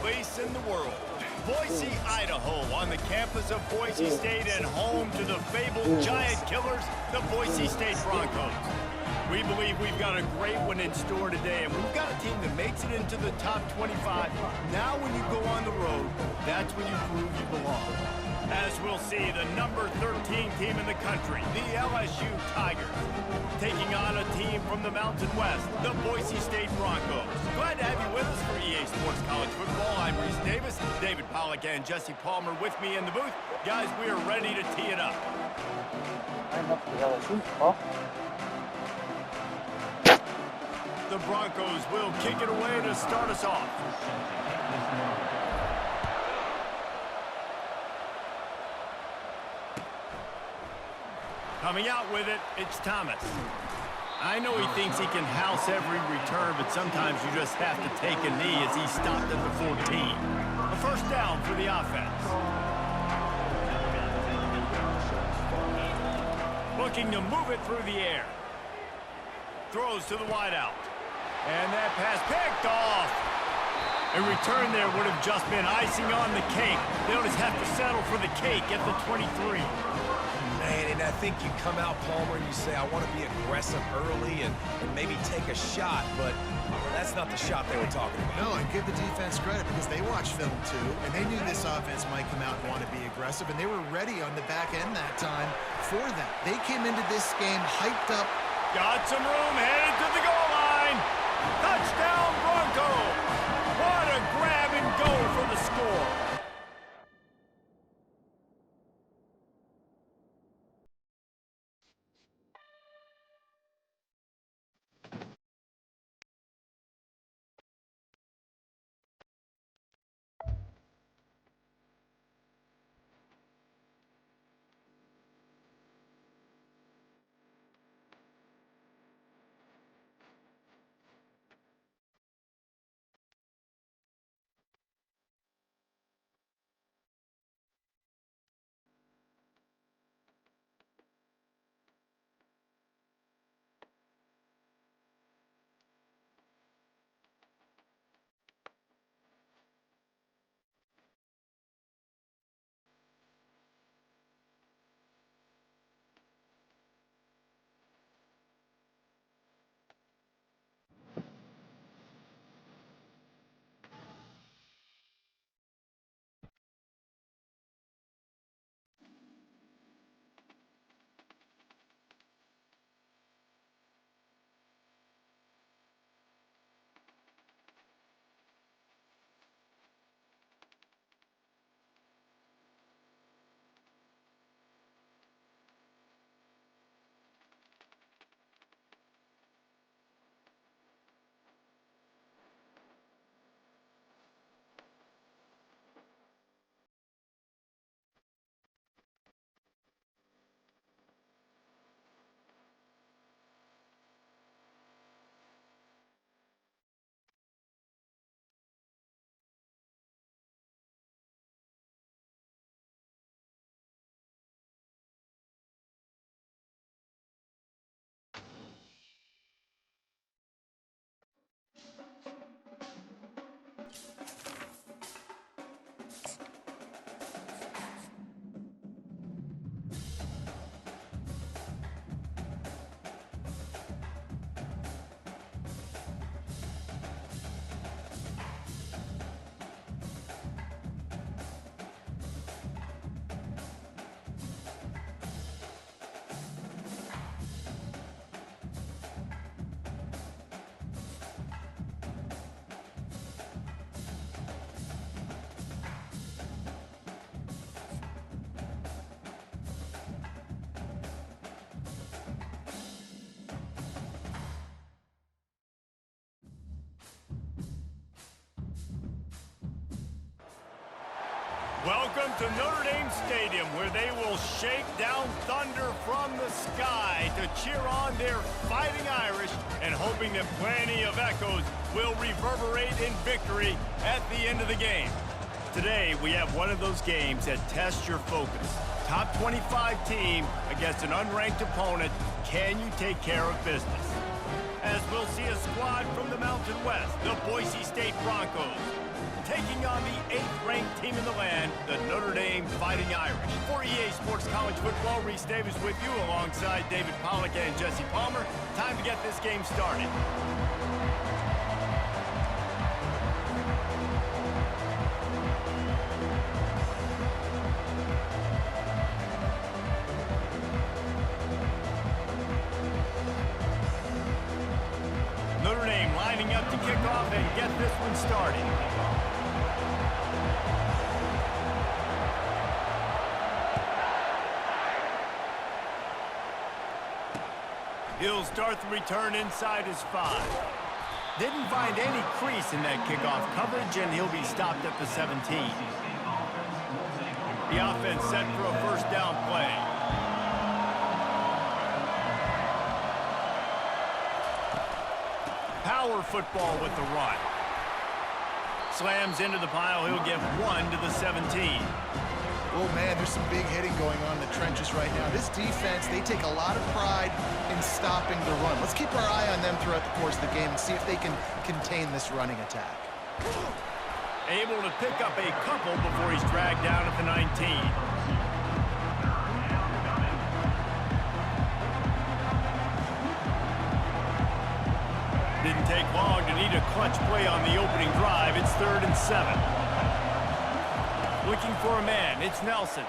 place in the world. Boise, Idaho, on the campus of Boise State and home to the fabled giant killers, the Boise State Broncos. We believe we've got a great one in store today, and we've got a team that makes it into the top 25. Now when you go on the road, that's when you prove you belong. As we'll see, the number 13 team in the country, the LSU Tigers, taking on a team from the Mountain West, the Boise State Broncos. Glad to have you with us for EA Sports College Football. I'm Reese Davis, David Pollack and Jesse Palmer with me in the booth. Guys, we are ready to tee it up. I'm up to LSU. Oh. The Broncos will kick it away to start us off. Coming out with it, it's Thomas. I know he thinks he can house every return, but sometimes you just have to take a knee as he stopped at the 14. A first down for the offense. Looking to move it through the air. Throws to the wideout. And that pass picked off. A return there would have just been icing on the cake. They'll just have to settle for the cake at the 23. Man, and I think you come out, Palmer, and you say, I want to be aggressive early and maybe take a shot, but that's not the shot they were talking about. No, and give the defense credit because they watched film too, and they knew this offense might come out and want to be aggressive, and they were ready on the back end that time for that. They came into this game hyped up. Got some room, headed to the goal line. Touchdown, Broncos. What a grab and go for the score. Welcome to Notre Dame Stadium, where they will shake down thunder from the sky to cheer on their Fighting Irish and hoping that plenty of echoes will reverberate in victory at the end of the game. Today, we have one of those games that tests your focus. Top 25 team against an unranked opponent. Can you take care of business? As we'll see a squad from the Mountain West, the Boise State Broncos. taking on the 8th-ranked team in the land, the Notre Dame Fighting Irish. For EA Sports College Football, Reese Davis with you alongside David Pollack and Jesse Palmer. Time to get this game started. Notre Dame lining up to kick off and get this one started. He'll start the return inside his 5. Didn't find any crease in that kickoff coverage, and he'll be stopped at the 17. The offense set for a first down play. Power football with the run. Slams into the pile. He'll get 1 to the 17. Oh, man, there's some big hitting going on in the trenches right now. This defense, they take a lot of pride in stopping the run. Let's keep our eye on them throughout the course of the game and see if they can contain this running attack. Able to pick up a couple before he's dragged down at the 19. Didn't take long to need a clutch play on the opening drive. It's 3rd and 7. Looking for a man. It's Nelson.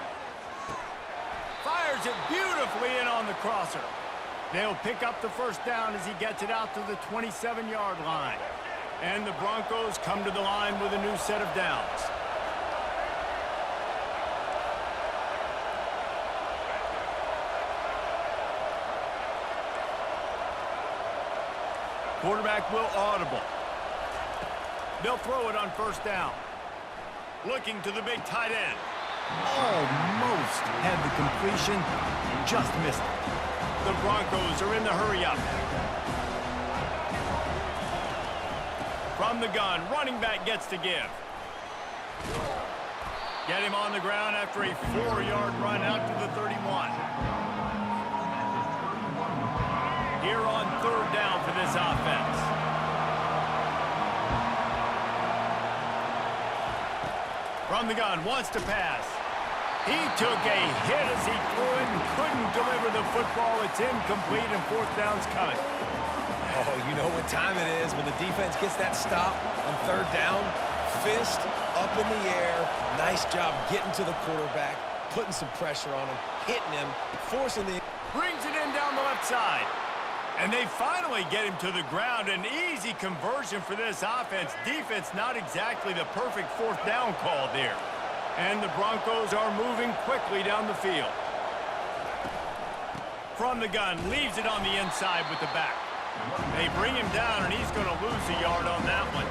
Fires it beautifully in on the crosser. They'll pick up the first down as he gets it out to the 27-yard line. And the Broncos come to the line with a new set of downs. Quarterback will audible. They'll throw it on first down. Looking to the big tight end. Almost had the completion, just missed it. The Broncos are in the hurry up. From the gun, running back gets to give. Get him on the ground after a 4-yard run out to the 31. Here on 3rd down for this offense. From the gun, wants to pass. He took a hit as he threw it and couldn't deliver the football. It's incomplete and 4th down's coming. Oh, you know what time it is when the defense gets that stop on 3rd down. Fist up in the air. Nice job getting to the quarterback, putting some pressure on him, hitting him, forcing the... Brings it in down the left side. And they finally get him to the ground. An easy conversion for this offense. Defense not exactly the perfect 4th down call there. And the Broncos are moving quickly down the field. From the gun, leaves it on the inside with the back. They bring him down, and he's going to lose a yard on that one.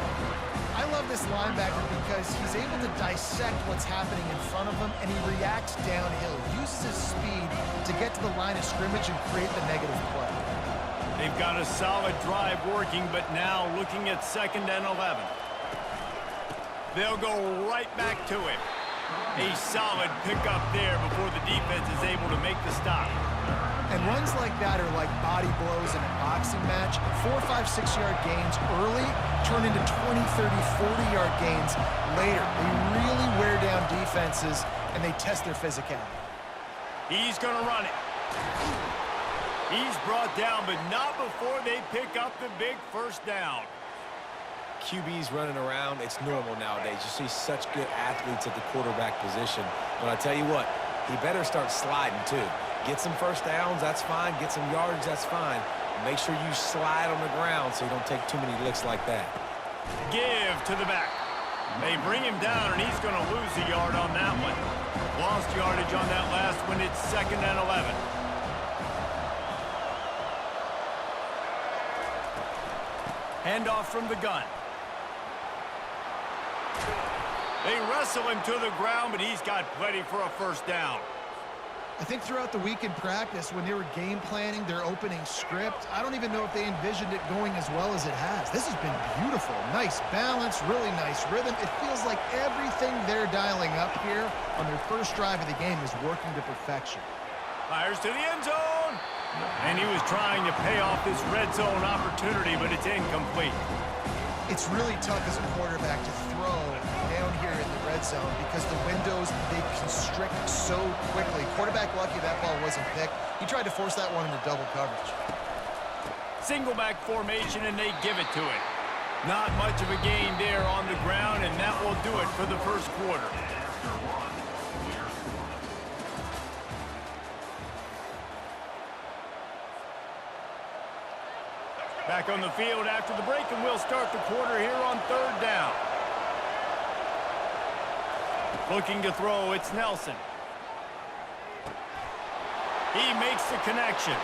I love this linebacker because he's able to dissect what's happening in front of him, and he reacts downhill, uses his speed to get to the line of scrimmage and create the negative play. They've got a solid drive working, but now looking at 2nd and 11. They'll go right back to him. A solid pickup there before the defense is able to make the stop. And runs like that are like body blows in a boxing match. 4, 5, 6-yard gains early turn into 20, 30, 40-yard gains later. They really wear down defenses, and they test their physicality. He's going to run it. He's brought down, but not before they pick up the big first down. QBs running around, it's normal nowadays. You see such good athletes at the quarterback position. But I tell you what, he better start sliding too. Get some first downs, that's fine. Get some yards, that's fine. Make sure you slide on the ground so you don't take too many licks like that. Give to the back. They bring him down, and he's going to lose a yard on that one. Lost yardage on that last one. It's 2nd and 11. Handoff from the gun. They wrestle him to the ground, but he's got plenty for a first down. I think throughout the week in practice, when they were game planning their opening script, I don't even know if they envisioned it going as well as it has. This has been beautiful. Nice balance, really nice rhythm. It feels like everything they're dialing up here on their first drive of the game is working to perfection. Fires to the end zone. And he was trying to pay off this red zone opportunity, but it's incomplete. It's really tough as a quarterback to throw red zone because the windows, they constrict so quickly. Quarterback lucky that ball wasn't picked. He tried to force that one into double coverage. Single back formation, and they give it to it. Not much of a gain there on the ground, and that will do it for the first quarter. Back on the field after the break, and we'll start the quarter here on third down. Looking to throw, it's Nelson. He makes the connection.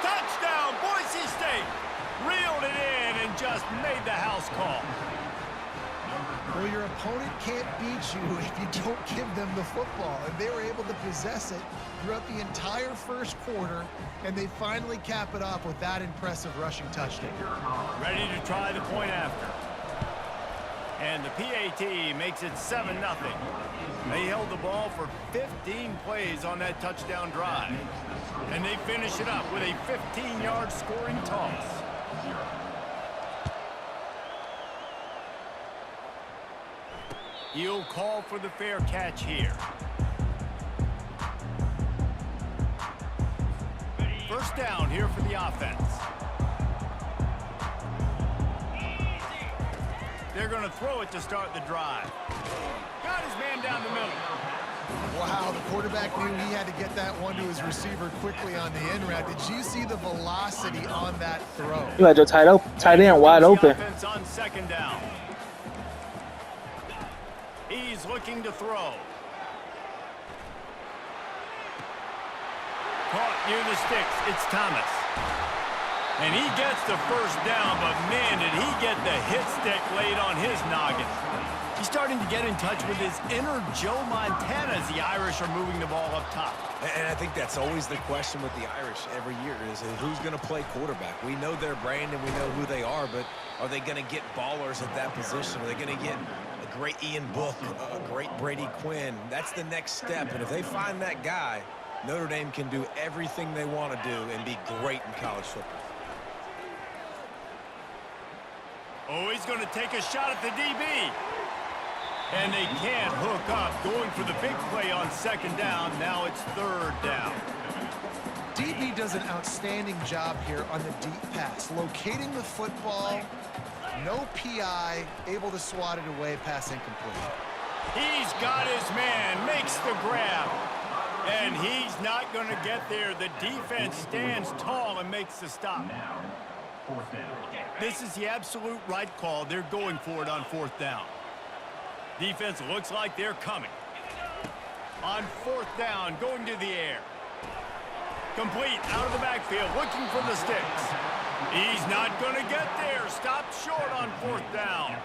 Touchdown, Boise State! Reeled it in and just made the house call. Well, your opponent can't beat you if you don't give them the football. And they were able to possess it throughout the entire first quarter, and they finally cap it off with that impressive rushing touchdown. Ready to try the point after. And the PAT makes it 7-0. They held the ball for 15 plays on that touchdown drive. And they finish it up with a 15-yard scoring toss. He'll call for the fair catch here. First down here for the offense. They're going to throw it to start the drive. Got his man down the middle. Wow, the quarterback knew he had to get that one to his receiver quickly on the in route. Did you see the velocity on that throw? You had your tight end wide open. Offense on second down. He's looking to throw. Caught near the sticks. It's Thomas. And he gets the first down, but man, did he get the hit stick laid on his noggin. He's starting to get in touch with his inner Joe Montana as the Irish are moving the ball up top. And I think that's always the question with the Irish every year is who's going to play quarterback. We know their brand and we know who they are, but are they going to get ballers at that position? Are they going to get a great Ian Book, a great Brady Quinn? That's the next step, and if they find that guy, Notre Dame can do everything they want to do and be great in college football. Oh, he's going to take a shot at the DB. And they can't hook up, going for the big play on second down. Now it's third down. DB does an outstanding job here on the deep pass. Locating the football, no PI, able to swat it away, pass incomplete. He's got his man, makes the grab. And he's not going to get there. The defense stands tall and makes the stop. This is the absolute right call. They're going for it on fourth down. Defense looks like they're coming. On fourth down, going to the air. Complete out of the backfield, looking for the sticks. He's not going to get there. Stopped short on fourth down.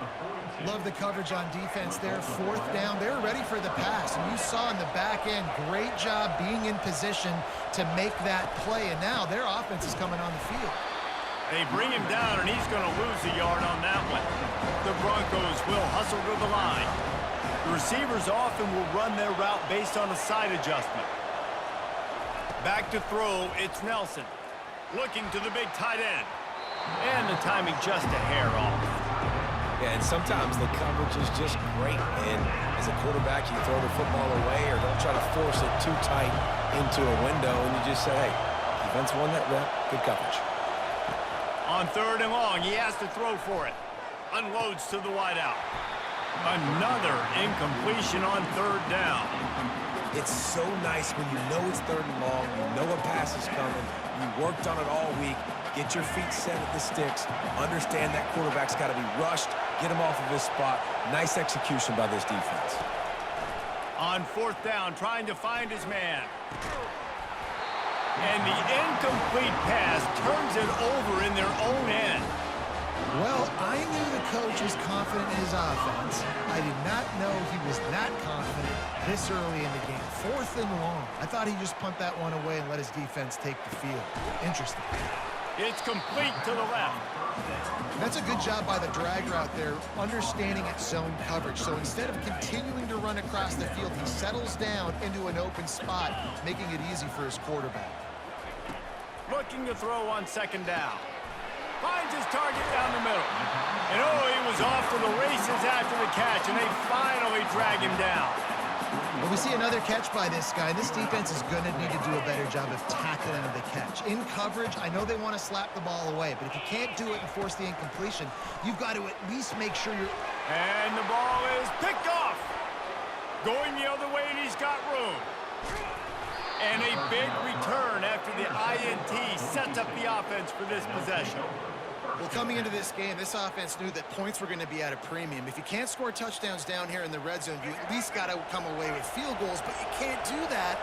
Love the coverage on defense there. Fourth down, they're ready for the pass. And you saw in the back end, great job being in position to make that play. And now their offense is coming on the field. They bring him down, and he's going to lose a yard on that one. The Broncos will hustle to the line. The receivers often will run their route based on a side adjustment. Back to throw, it's Nelson. Looking to the big tight end. And the timing just a hair off. Yeah, and sometimes the coverage is just great. And as a quarterback, you throw the football away or don't try to force it too tight into a window, and you just say, hey, defense won that rep, good coverage. On third and long, he has to throw for it. Unloads to the wideout. Another incompletion on third down. It's so nice when you know it's third and long, you know a pass is coming, you worked on it all week, get your feet set at the sticks, understand that quarterback's got to be rushed, get him off of his spot. Nice execution by this defense. On fourth down, trying to find his man. And the incomplete pass turns it over in their own end. Well, I knew the coach was confident in his offense. I did not know he was that confident this early in the game. Fourth and long. I thought he'd just punt that one away and let his defense take the field. Interesting. It's complete to the left. That's a good job by the drag route there, understanding its zone coverage. So instead of continuing to run across the field, he settles down into an open spot, making it easy for his quarterback. Looking to throw on second down. Finds his target down the middle. And oh, he was off to the races after the catch, and they finally drag him down. Well, we see another catch by this guy. This defense is going to need to do a better job of tackling the catch. In coverage, I know they want to slap the ball away, but if you can't do it and force the incompletion, you've got to at least make sure you're... And the ball is picked off. Going the other way, and he's got room. And a big return after the INT sets up the offense for this possession. Well, coming into this game, this offense knew that points were going to be at a premium. If you can't score touchdowns down here in the red zone, you at least got to come away with field goals, but you can't do that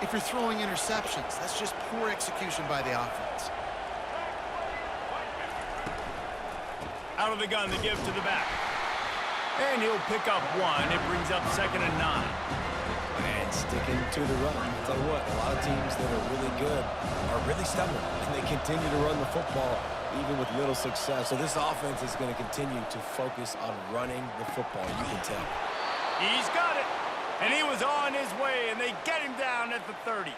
if you're throwing interceptions. That's just poor execution by the offense. Out of the gun, the give to the back. And he'll pick up one. It brings up 2nd and 9. And sticking to the run. I'll tell you what, a lot of teams that are really good are really stubborn, and they continue to run the football even with little success. So this offense is going to continue to focus on running the football, you can tell. He's got it. And he was on his way, and they get him down at the 30.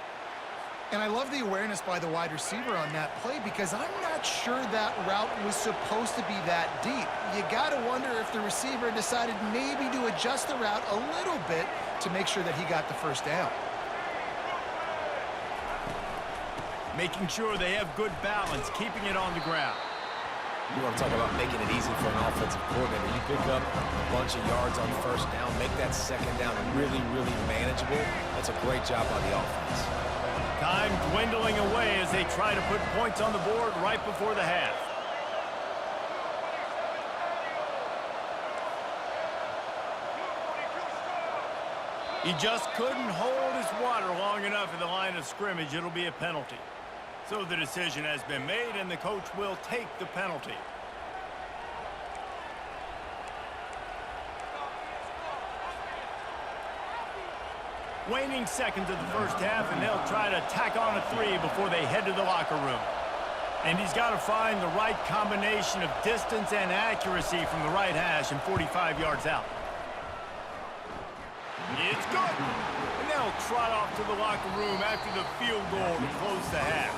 And I love the awareness by the wide receiver on that play because I'm not sure that route was supposed to be that deep. You got to wonder if the receiver decided maybe to adjust the route a little bit to make sure that he got the first down. Making sure they have good balance, keeping it on the ground. You want to talk about making it easy for an offensive coordinator. You pick up a bunch of yards on 1st down, make that 2nd down really, really manageable. That's a great job by the offense. Time dwindling away as they try to put points on the board right before the half. He just couldn't hold his water long enough in the line of scrimmage. It'll be a penalty. So the decision has been made, and the coach will take the penalty. Waning seconds of the 1st half, and they'll try to tack on a 3 before they head to the locker room. And he's got to find the right combination of distance and accuracy from the right hash and 45 yards out. It's good. And they'll trot off to the locker room after the field goal to close the half.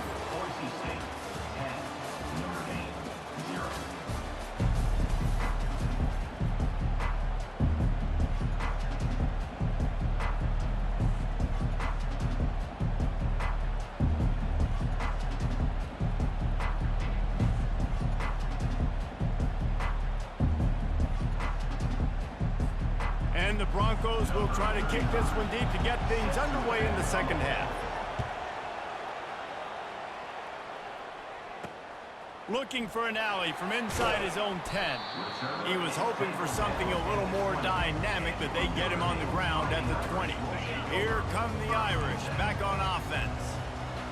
And the Broncos will try to kick this one deep to get things underway in the 2nd half. Looking for an alley from inside his own 10. He was hoping for something a little more dynamic, but they get him on the ground at the 20. Here come the Irish back on offense.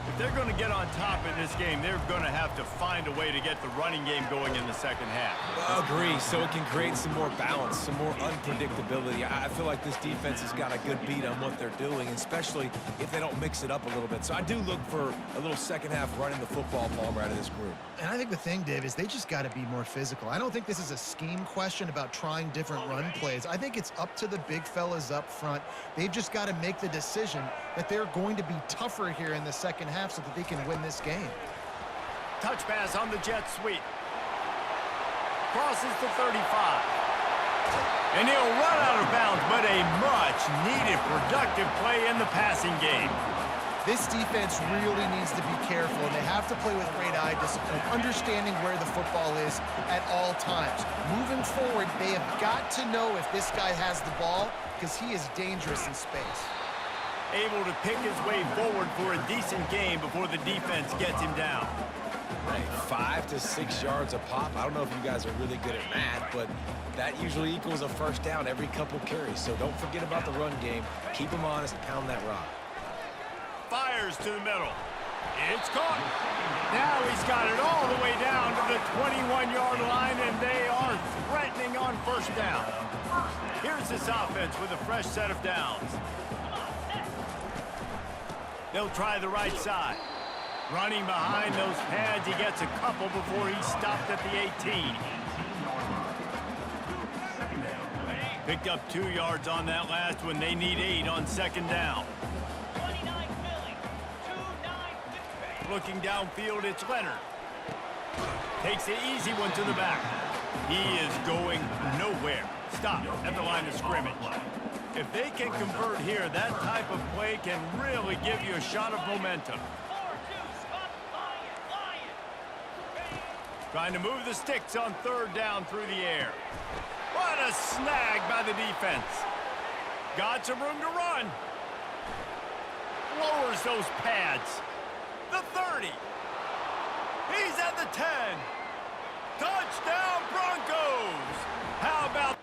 If they're going to get on top in this game, they're going to have to find a way to get the running game going in the 2nd half. Agree, so it can create some more balance, some more unpredictability. I feel like this defense has got a good beat on what they're doing, especially if they don't mix it up a little bit. So I do look for a little 2nd half running the football, Palmer, out of this group. And I think the thing, Dave, is they just got to be more physical. I don't think this is a scheme question about trying different run plays. I think it's up to the big fellas up front. They've just got to make the decision that they're going to be tougher here in the 2nd half so that they can win this game. Touch pass on the jet sweep. Crosses the 35. And he'll run out of bounds, but a much-needed productive play in the passing game. This defense really needs to be careful, and they have to play with great eye discipline, understanding where the football is at all times. Moving forward, they have got to know if this guy has the ball, because he is dangerous in space. Able to pick his way forward for a decent game before the defense gets him down. Hey, 5 to 6 yards a pop. I don't know if you guys are really good at math, but that usually equals a 1st down every couple carries. So don't forget about the run game. Keep them honest, pound that rock. Fires to the middle. It's caught. Now he's got it all the way down to the 21-yard line, and they are threatening on 1st down. Here's this offense with a fresh set of downs. They'll try the right side. Running behind those pads, he gets a couple before he's stopped at the 18. Picked up 2 yards on that last one. They need 8 on 2nd down. Looking downfield, it's Leonard. Takes the easy one to the back. He is going nowhere. Stop at the line of scrimmage. If they can convert here, that type of play can really give you a shot of momentum. Trying to move the sticks on third down through the air. What a snag by the defense. Got some room to run. Lowers those pads. The 30. He's at the 10. Touchdown Broncos. How about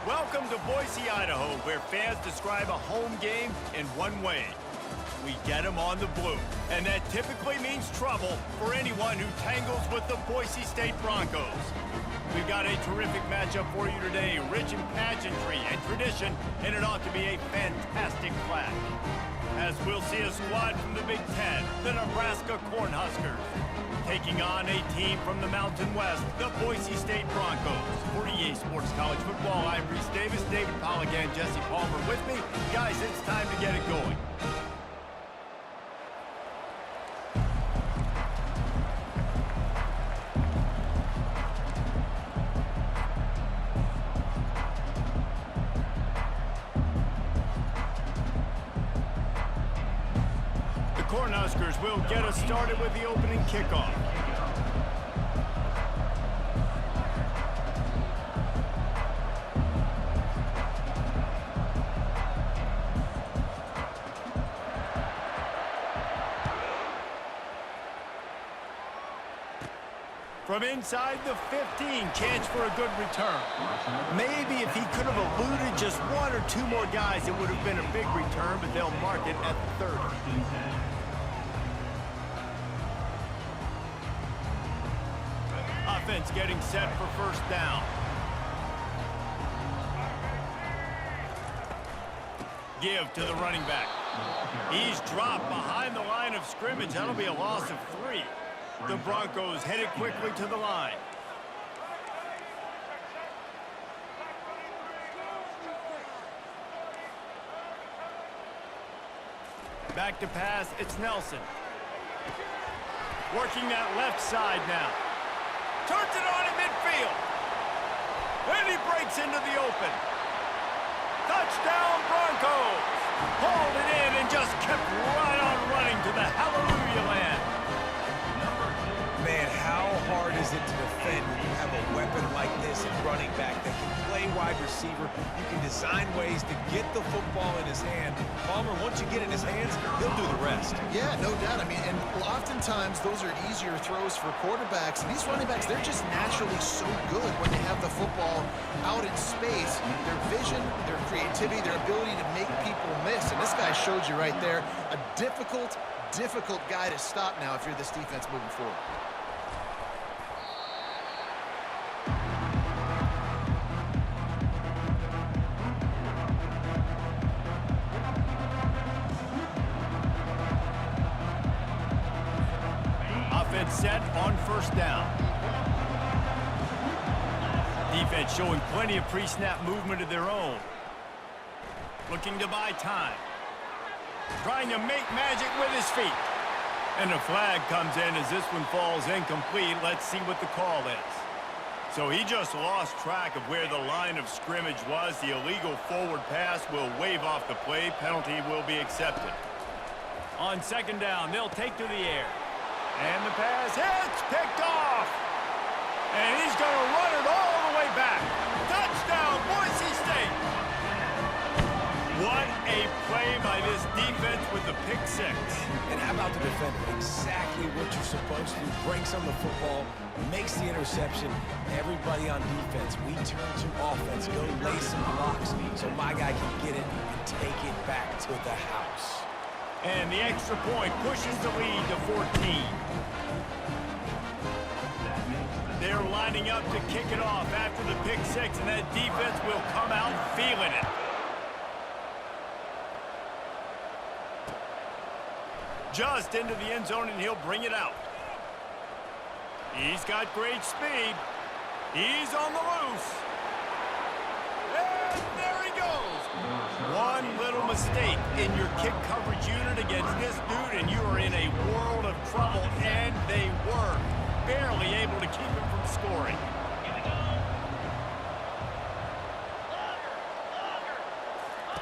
Welcome to Boise, Idaho, where fans describe a home game in one way. We get them on the blue, and that typically means trouble for anyone who tangles with the Boise State Broncos. We've got a terrific matchup for you today, rich in pageantry and tradition, and it ought to be a fantastic clash. As we'll see a squad from the Big Ten, the Nebraska Cornhuskers, taking on a team from the Mountain West, the Boise State Broncos. For EA Sports College Football, I'm Reese Davis, David Pollack, and Jesse Palmer with me. Guys, it's time to get it going. Cornhuskers will get us started with the opening kickoff. From inside the 15, chance for a good return. Maybe if he could have eluded just one or two more guys, it would have been a big return, but they'll mark it at the 30. Offense getting set for first down. Give to the running back. He's dropped behind the line of scrimmage. That'll be a loss of 3. The Broncos headed quickly to the line. Back to pass, it's Nelson. Working that left side now. Turns it on in midfield. And he breaks into the open. Touchdown Broncos. Hauled it in and just kept right on running to the hallelujah land. Man, how hard is it to defend when you have a weapon like this at running back that can play wide receiver? You can design ways to get the football in his hand. Palmer, once you get in his hands, he'll do the rest. Yeah, no doubt. I mean, and oftentimes those are easier throws for quarterbacks. And these running backs, they're just naturally so good when they have the football out in space. Their vision, their creativity, their ability to make people miss. And this guy showed you right there, a difficult guy to stop now if you're this defense moving forward. Set on first down. Defense showing plenty of pre-snap movement of their own. Looking to buy time. Trying to make magic with his feet. And a flag comes in as this one falls incomplete. Let's see what the call is. So he just lost track of where the line of scrimmage was. The illegal forward pass will wave off the play. Penalty will be accepted. On second down, they'll take to the air. And the pass hits, picked off. And he's going to run it all the way back. Touchdown, Boise State. What a play by this defense with the pick 6. And how about the defender? Exactly what you're supposed to do. Breaks on the football, makes the interception. Everybody on defense, we turn to offense. Go lay some blocks so my guy can get it and take it back to the house. And the extra point pushes the lead to 14. They're lining up to kick it off after the pick 6, and that defense will come out feeling it. Just into the end zone, and he'll bring it out. He's got great speed. He's on the loose. And there he goes. One little mistake in your kick coverage unit against this dude, and you are in a world of trouble, and they were barely able to keep him from scoring.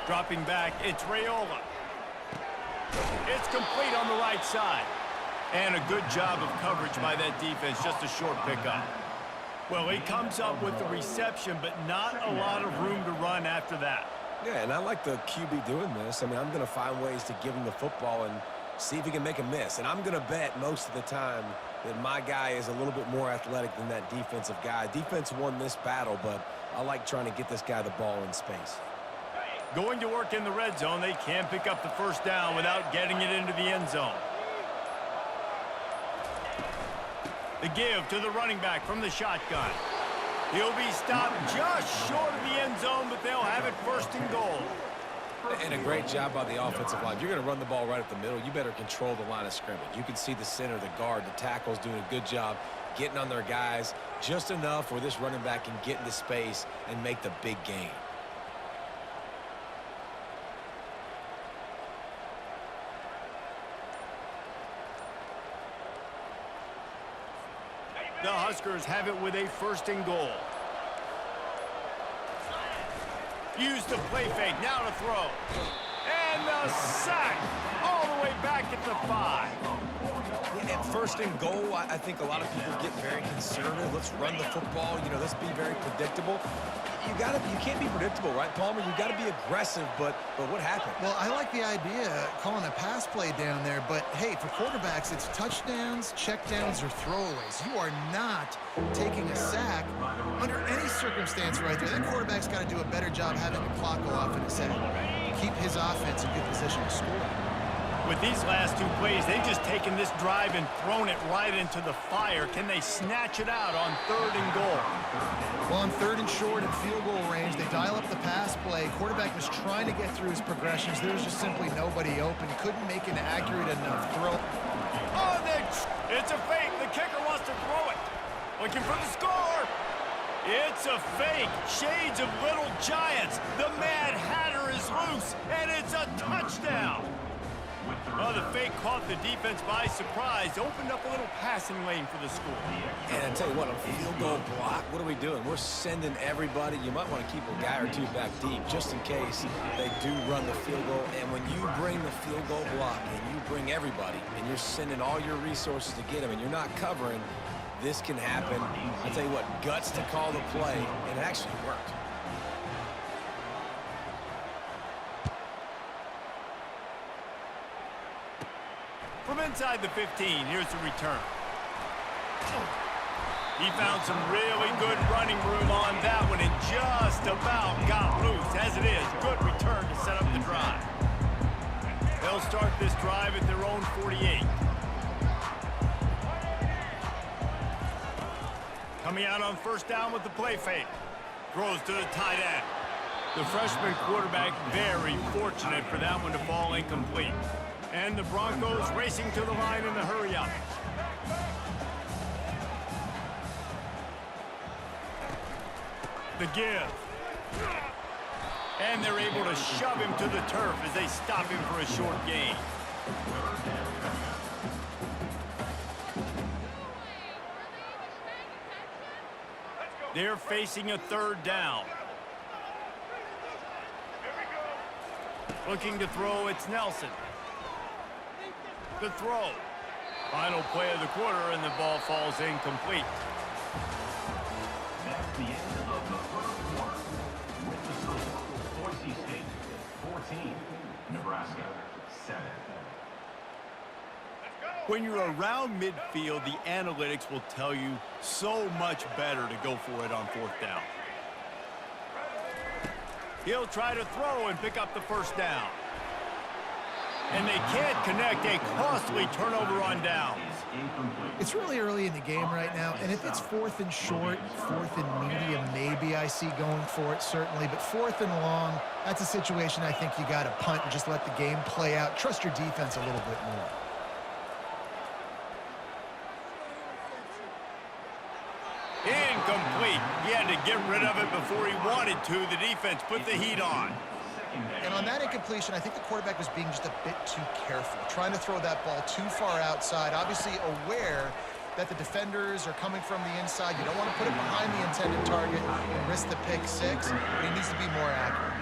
Dropping back, it's Raiola. It's complete on the right side. And a good job of coverage by that defense, just a short pickup. Well, he comes up with the reception, but not a lot of room to run after that. Yeah, and I like the QB doing this. I mean, I'm going to find ways to give him the football and see if he can make a miss. And I'm going to bet most of the time that my guy is a little bit more athletic than that defensive guy. Defense won this battle, but I like trying to get this guy the ball in space. Going to work in the red zone, they can't pick up the first down without getting it into the end zone. The give to the running back from the shotgun. He'll be stopped just short of the end zone, but they'll have it first and goal. And a great job by the offensive line. You're going to run the ball right up the middle. You better control the line of scrimmage. You can see the center, the guard, the tackle's doing a good job getting on their guys just enough where this running back can get into space and make the big gain. The Huskers have it with a first and goal. Use the play fake, now to throw. And the sack all the way back at the 5. Yeah, at first and goal, I think a lot of people get very conservative. Let's run the football, let's be very predictable. You can't be predictable, right, Palmer? You got to be aggressive, but what happened? Well, I like the idea calling a pass play down there, but hey, for quarterbacks, it's touchdowns, checkdowns, or throwaways. You are not taking a sack under any circumstance right there. That quarterback's got to do a better job having the clock go off in a sack. Keep his offense in good position to score. With these last two plays, they've just taken this drive and thrown it right into the fire. Can they snatch it out on 3rd and goal? Well, on 3rd and short and field goal range, they dial up the pass play. Quarterback was trying to get through his progressions. There was just simply nobody open. Couldn't make an accurate enough throw. Oh, it's a fake. The kicker wants to throw it. Looking for the score. It's a fake. Shades of Little Giants. The Mad Hatter is loose, and it's a touchdown. Well, the fake caught the defense by surprise, opened up a little passing lane for the school. And I tell you what, a field goal block, what are we doing? We're sending everybody. You might want to keep a guy or two back deep just in case they do run the field goal. And when you bring the field goal block and you bring everybody and you're sending all your resources to get them and you're not covering, this can happen. I tell you what, guts to call the play, and it actually worked. From inside the 15, here's the return. He found some really good running room on that one and just about got loose. As it is, good return to set up the drive. They'll start this drive at their own 48. Coming out on first down with the play fake. Throws to the tight end. The freshman quarterback very fortunate for that one to fall incomplete. And the Broncos racing to the line in the hurry-up. The give. And they're able to shove him to the turf as they stop him for a short gain. They're facing a 3rd down. Looking to throw, it's Nelson. The throw. Final play of the quarter, and the ball falls incomplete. That's the end of the first quarter. With the score, Boise State 14, Nebraska 7. When you're around midfield, the analytics will tell you so much better to go for it on 4th down. He'll try to throw and pick up the first down. And they can't connect, a costly turnover on downs. It's really early in the game right now, and if it's 4th and short, 4th and medium, maybe I see going for it, certainly. But 4th and long, that's a situation I think you got to punt and just let the game play out. Trust your defense a little bit more. Incomplete. He had to get rid of it before he wanted to. The defense put the heat on. And on that incompletion, I think the quarterback was being just a bit too careful, trying to throw that ball too far outside, obviously aware that the defenders are coming from the inside. You don't want to put it behind the intended target and risk the pick 6, but he needs to be more accurate.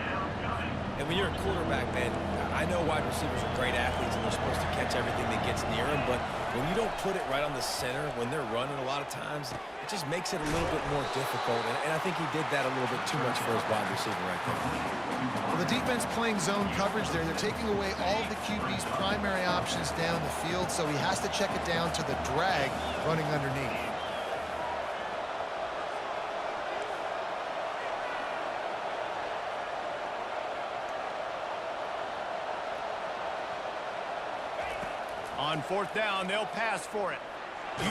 And when you're a quarterback, man, I know wide receivers are great athletes and they're supposed to catch everything that gets near them, but when you don't put it right on the center, when they're running a lot of times, it just makes it a little bit more difficult. And I think he did that a little bit too much for his wide receiver right there. Well, the defense playing zone coverage there. They're taking away all of the QB's primary options down the field, so he has to check it down to the drag running underneath. On fourth down, they'll pass for it.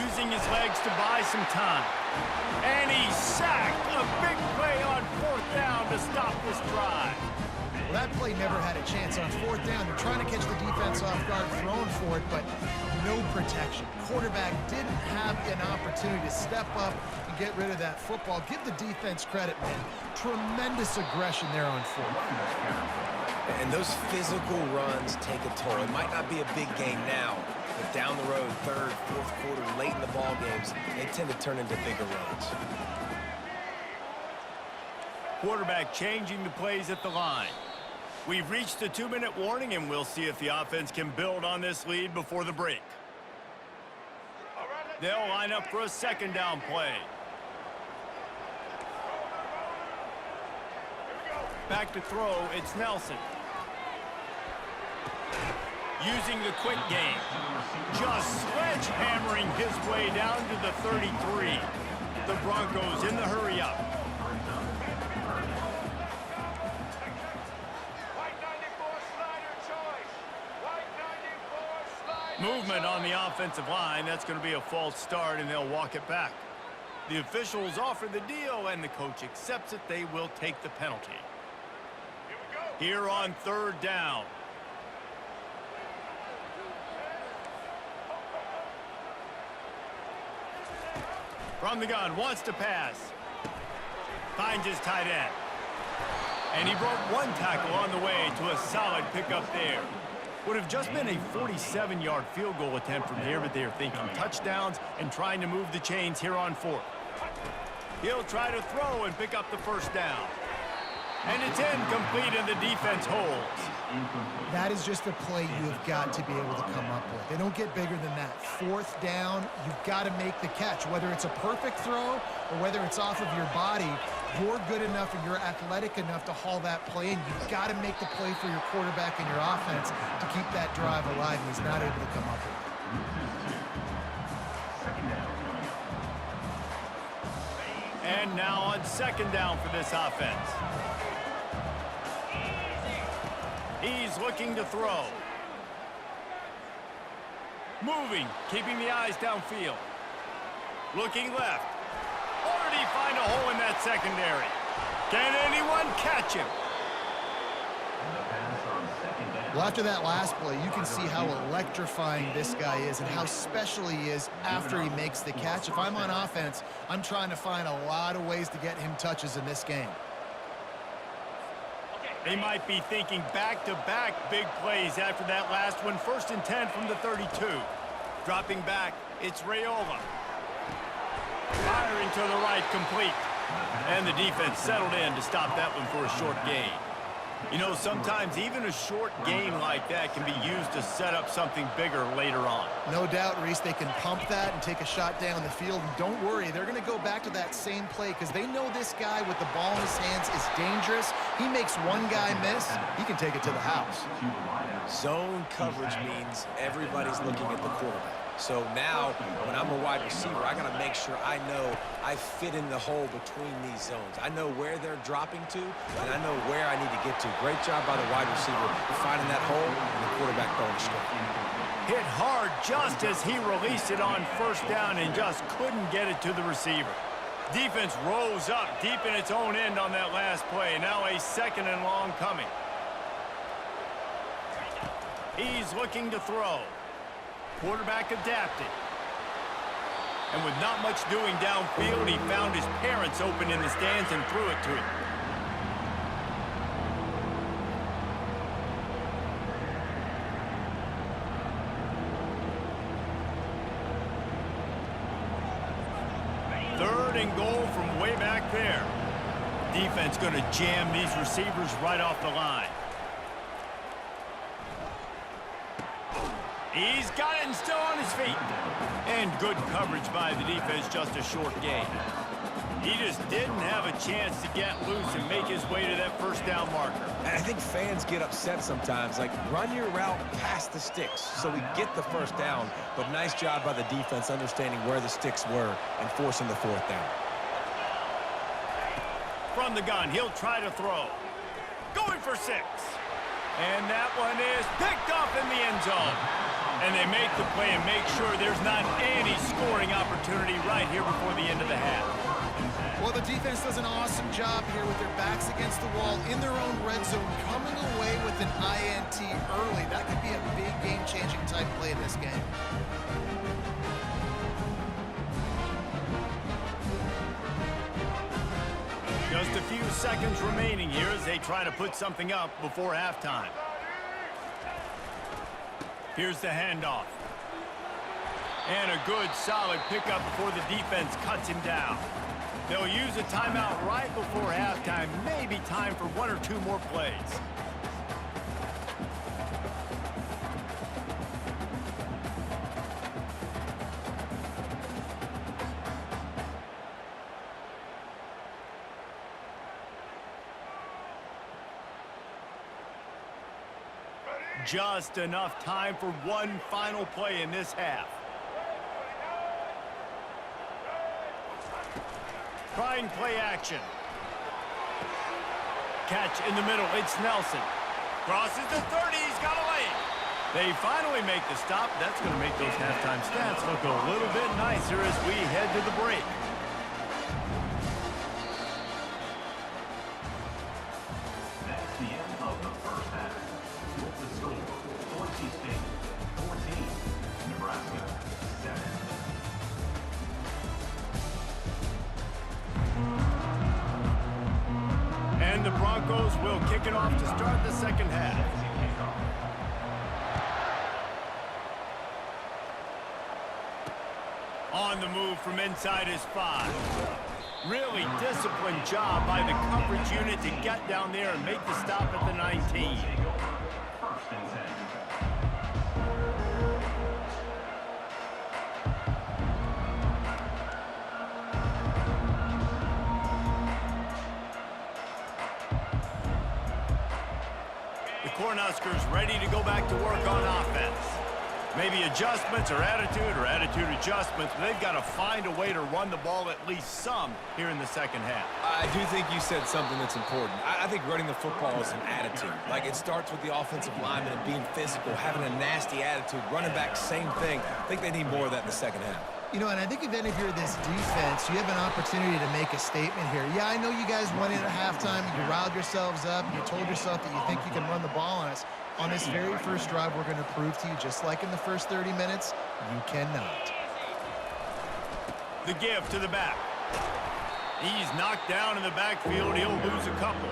Using his legs to buy some time. And he's sacked. A big play on fourth down to stop this drive. Well, that play never had a chance on fourth down. They're trying to catch the defense off guard, throwing for it, but no protection. Quarterback didn't have an opportunity to step up and get rid of that football. Give the defense credit, man. Tremendous aggression there on fourth. And those physical runs take a toll. It might not be a big game now, but down the road, third, fourth quarter, late in the ball games, they tend to turn into bigger runs. Quarterback changing the plays at the line. We've reached the 2-minute warning, and we'll see if the offense can build on this lead before the break. They'll line up for a second down play. Back to throw, it's Nelson. Using the quick game. Just sledgehammering his way down to the 33. The Broncos in the hurry up. Movement on the offensive line. That's going to be a false start, and they'll walk it back. The officials offer the deal, and the coach accepts it. They will take the penalty. Here on third down. From the gun, wants to pass. Finds his tight end. And he broke one tackle on the way to a solid pickup there. Would have just been a 47-yard field goal attempt from here, but they are thinking touchdowns and trying to move the chains here on fourth. He'll try to throw and pick up the first down. And it's incomplete, and the defense holds. That is just a play you have got to be able to come up with. They don't get bigger than that. Fourth down, you've got to make the catch. Whether it's a perfect throw or whether it's off of your body, you're good enough and you're athletic enough to haul that play, and you've got to make the play for your quarterback and your offense to keep that drive alive, and he's not able to come up with it. And now on second down for this offense. He's looking to throw. Moving, keeping the eyes downfield. Looking left. Or did he find a hole in that secondary? Can anyone catch him? Well, after that last play, you can see how electrifying this guy is and how special he is after he makes the catch. If I'm on offense, I'm trying to find a lot of ways to get him touches in this game. They might be thinking back-to-back big plays after that last one. 1st and 10 from the 32. Dropping back, it's Raiola. Firing to the right, complete. And the defense settled in to stop that one for a short gain. You know, sometimes even a short gain like that can be used to set up something bigger later on. No doubt, Reese, they can pump that and take a shot down the field. And don't worry, they're going to go back to that same play because they know this guy with the ball in his hands is dangerous. He makes one guy miss, he can take it to the house. Zone coverage means everybody's looking at the quarterback. So now, when I'm a wide receiver, I got to make sure I know I fit in the hole between these zones. I know where they're dropping to, and I know where I need to get to. Great job by the wide receiver finding that hole and the quarterback throwing straight. Hit hard just as he released it on first down and just couldn't get it to the receiver. Defense rose up deep in its own end on that last play. Now a 2nd and long coming. He's looking to throw. Quarterback adapted. And with not much doing downfield, he found his parents open in the stands and threw it to him. Third and goal from way back there. Defense going to jam these receivers right off the line. He's got it and still on his feet. And good coverage by the defense, just a short gain. He just didn't have a chance to get loose and make his way to that first down marker. And I think fans get upset sometimes, like run your route past the sticks so we get the first down. But nice job by the defense understanding where the sticks were and forcing the 4th down. From the gun, he'll try to throw. Going for 6. And that one is picked off in the end zone. And they make the play and make sure there's not any scoring opportunity right here before the end of the half. Well, the defense does an awesome job here with their backs against the wall in their own red zone, coming away with an INT early. That could be a big game-changing type play in this game. Just a few seconds remaining here as they try to put something up before halftime. Here's the handoff. And a good, solid pickup before the defense cuts him down. They'll use a timeout right before halftime. Maybe time for one or two more plays. Just enough time for one final play in this half. Trying play action. Catch in the middle. It's Nelson. Crosses the 30. He's got a lane. They finally make the stop. That's going to make those halftime stats look a little bit nicer as we head to the break. That's the end of the first half. With the score, Boise State 14, Nebraska 7. And the Broncos will kick it off to start the second half. On the move from inside his 5. Really disciplined job by the coverage unit to get down there and make the stop at the 19. First and 10. The Cornhuskers ready to go back to work on offense. Maybe adjustments or attitude adjustments, but they've got to find a way to run the ball at least some here in the second half. I do think you said something that's important. I think running the football is an attitude. Like, it starts with the offensive lineman and being physical, having a nasty attitude. Running back, same thing. I think they need more of that in the second half. You know, and I think even if you're this defense, you have an opportunity to make a statement here. Yeah, I know you guys went in at halftime, you riled yourselves up, you told yourself that you think you can run the ball on us. On this very first drive, we're going to prove to you, just like in the first 30 minutes, you cannot. The give to the back. He's knocked down in the backfield. He'll lose a couple.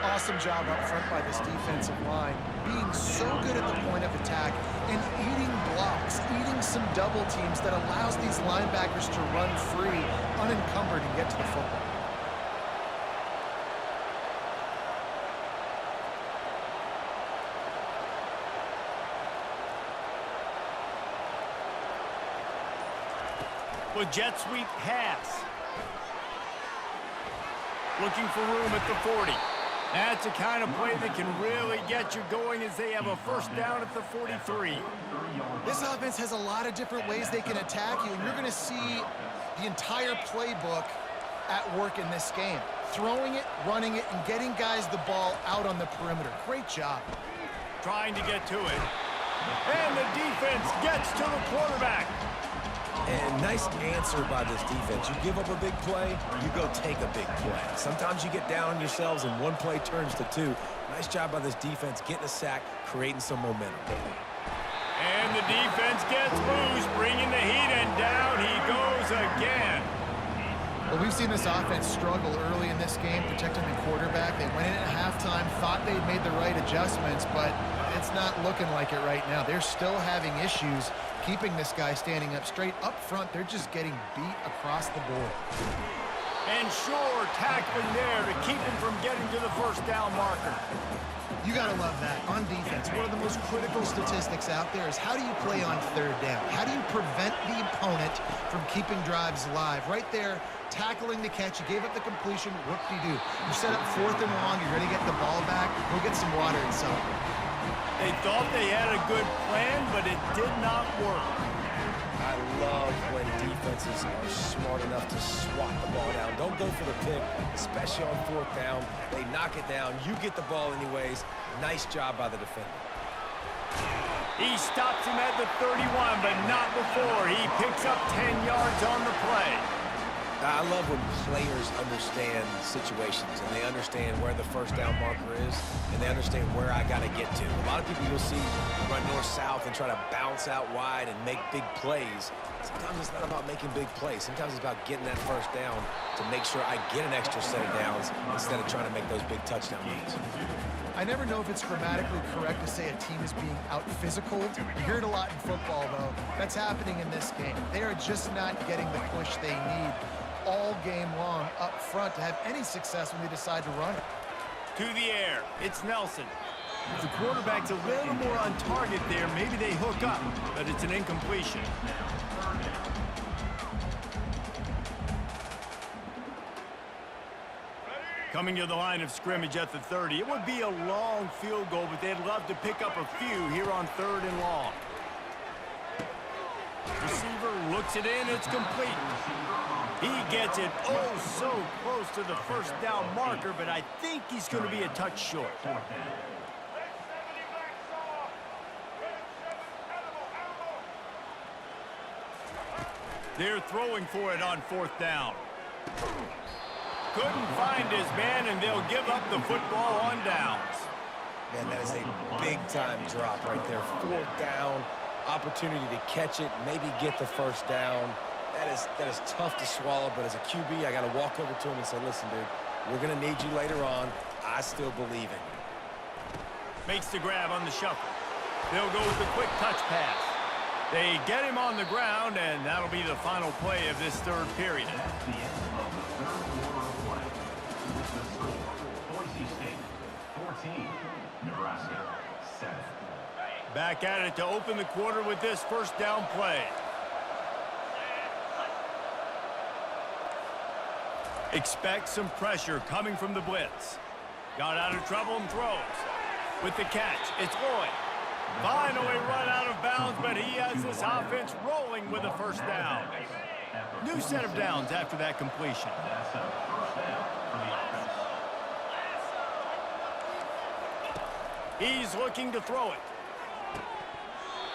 Awesome job up front by this defensive line, being so good at the point of attack and eating blocks, eating some double teams that allows these linebackers to run free, unencumbered, and get to the football. With jet sweep pass. Looking for room at the 40. That's the kind of play that can really get you going as they have a first down at the 43. This offense has a lot of different ways they can attack you, and you're going to see the entire playbook at work in this game. Throwing it, running it, and getting guys the ball out on the perimeter. Great job. Trying to get to it. And the defense gets to the quarterback. And nice answer by this defense. You give up a big play, you go take a big play. Sometimes you get down on yourselves and one play turns to two. Nice job by this defense getting a sack, creating some momentum. And the defense gets loose, bringing the heat, and down he goes again. Well, we've seen this offense struggle early in this game, protecting the quarterback. They went in at halftime, thought they'd made the right adjustments, but it's not looking like it right now. They're still having issues keeping this guy standing up straight. Up front, they're just getting beat across the board. And Shore tackling there to keep him from getting to the first down marker. You got to love that. On defense, one of the most critical statistics out there is how do you play on third down? How do you prevent the opponent from keeping drives alive? Right there, tackling the catch. You gave up the completion. Whoop-de-doo. You set up 4th and long. You're ready to get the ball back. Go get some water and celebrate. They thought they had a good plan, but it did not work. I love when defenses are smart enough to swat the ball down. Don't go for the pick, especially on 4th down. They knock it down. You get the ball anyways. Nice job by the defender. He stops him at the 31, but not before. He picks up 10 yards on the play. I love when players understand situations and they understand where the first down marker is and they understand where I got to get to. A lot of people you'll see run north-south and try to bounce out wide and make big plays. Sometimes it's not about making big plays. Sometimes it's about getting that first down to make sure I get an extra set of downs instead of trying to make those big touchdown runs. I never know if it's grammatically correct to say a team is being out-physicaled. You hear it a lot in football, though. That's happening in this game. They are just not getting the push they need all game long up front to have any success when they decide to run it. To the air, it's Nelson. If the quarterback's a little more on target there, maybe they hook up, but it's an incompletion. Coming to the line of scrimmage at the 30. It would be a long field goal, but they'd love to pick up a few here on 3rd and long. Receiver looks it in, it's complete. He gets it oh so close to the first down marker, but I think he's going to be a touch short. They're throwing for it on 4th down. Couldn't find his man, and they'll give up the football on downs. Man, that is a big-time drop right there. 4th down, opportunity to catch it, maybe get the first down. That is tough to swallow, but as a QB, I got to walk over to him and say, listen, dude, we're going to need you later on. I still believe in you. Makes the grab on the shuffle. They'll go with a quick touch pass. They get him on the ground, and that'll be the final play of this 3rd period. That's the end of the 3rd quarter of play. With the score, Boise State 14, Nebraska 7. Back at it to open the quarter with this first down play. Expect some pressure coming from the blitz. Got out of trouble and throws. With the catch, it's Lloyd. Finally run out of bounds, but he has this offense rolling with a first down. New set of downs after that completion. That's a first down for the offense. He's looking to throw it.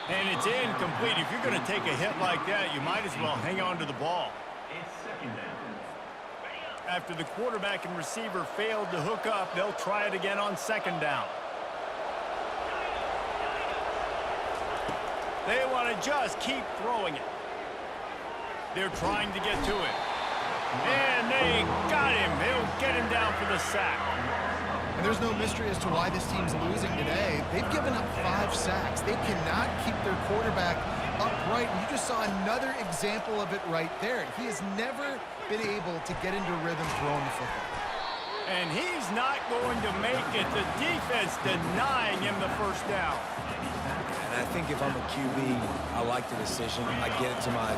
And it's incomplete. If you're going to take a hit like that, you might as well hang on to the ball. It's 2nd down. After the quarterback and receiver failed to hook up, they'll try it again on 2nd down. They want to just keep throwing it. They're trying to get to it. And they got him. They'll get him down for the sack. And there's no mystery as to why this team's losing today. They've given up 5 sacks. They cannot keep their quarterback upright. And you just saw another example of it right there. He has never been able to get into rhythm throwing the football. And he's not going to make it. The defense denying him the first down. And I think if I'm a QB, I like the decision. I get it to my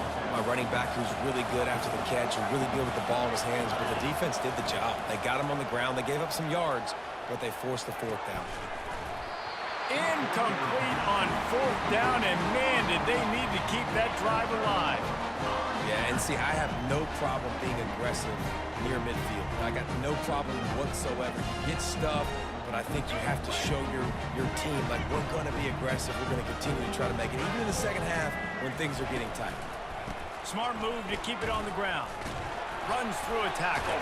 running back who's really good after the catch and really good with the ball in his hands, but the defense did the job. They got him on the ground. They gave up some yards, but they forced the 4th down. Incomplete on 4th down, and man, did they need to keep that drive alive. Yeah, and see, I have no problem being aggressive near midfield. I got no problem whatsoever. You get stuff, but I think you have to show your team, like, we're going to be aggressive. We're going to continue to try to make it, even in the second half when things are getting tight. Smart move to keep it on the ground. Runs through a tackle.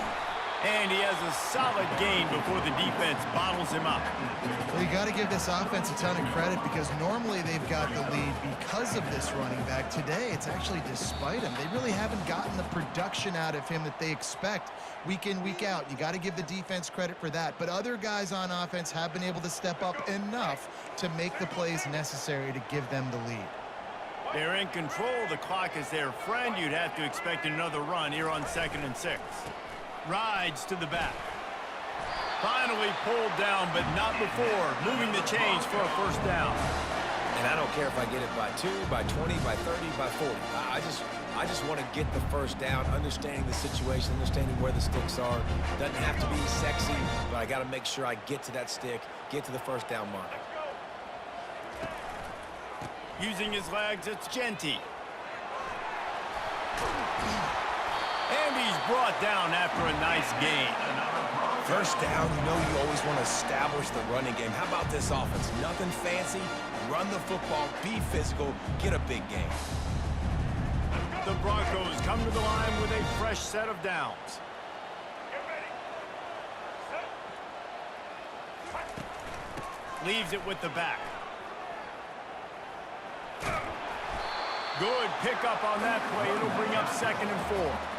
And he has a solid gain before the defense bottles him up. Well, you got to give this offense a ton of credit because normally they've got the lead because of this running back. Today, it's actually despite him. They really haven't gotten the production out of him that they expect week in, week out. You got to give the defense credit for that. But other guys on offense have been able to step up enough to make the plays necessary to give them the lead. They're in control. The clock is their friend. You'd have to expect another run here on 2nd and 6. Rides to the back. Finally pulled down, but not before. Moving the chains for a first down. And I don't care if I get it by 2, by 20, by 30, by 40. I just want to get the first down, understanding the situation, understanding where the sticks are. Doesn't have to be sexy, but I got to make sure I get to that stick, get to the first down mark. Using his legs, it's Genty. And he's brought down after a nice gain. First down, you know you always want to establish the running game. How about this offense? Nothing fancy. Run the football, be physical, get a big game. The Broncos come to the line with a fresh set of downs. Leaves it with the back. Good pickup on that play. It'll bring up 2nd and 4.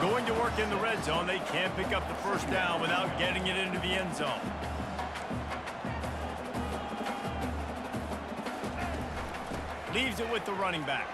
Going to work in the red zone. They can't pick up the first down without getting it into the end zone. Leaves it with the running back.